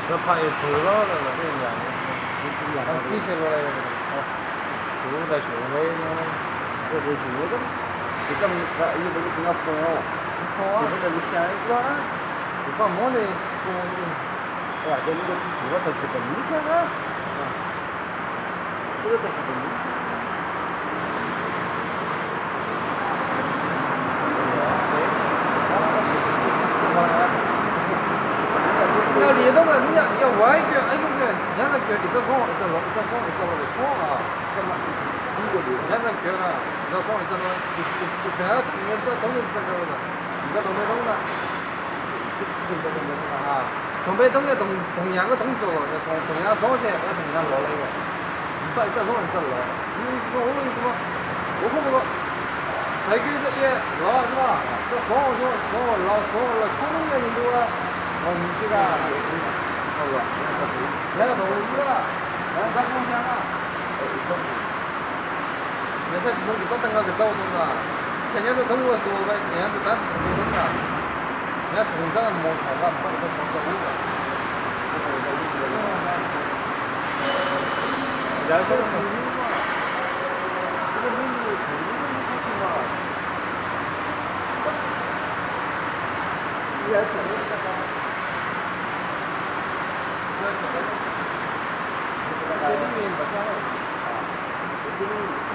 这怕也走了了，这样的，机械过来的，就在学会呢，这就这个，就这么一个比较多，好啊，就是这个下一个，就把摸的多的，哇，这个这个都是个明天啊，这个都是个明天。要离动了，你要歪脚，哎，个两个脚你这双，这龙，这双你这个双啊，这么一个两个脚啊，这双你这么就不要听人这动的这个了，你这动没动了，这动没动了啊？动没动的同样的动作，要双同样双起，要同样落那个，你把这双你这落，你说我跟你说，我可不可？再给这些落是吧？这双落，可能要用多了。哦，你这个，好吧，那个投资了，然后再共享了，那这东西都等个给搞懂了，天天都通过说呗，天天都单独沟通了，人家同样摩擦了，把这个双手了，然后这个统一嘛，这个命令统一的事情嘛，你还统一干嘛？这里面不讲了，啊，这里。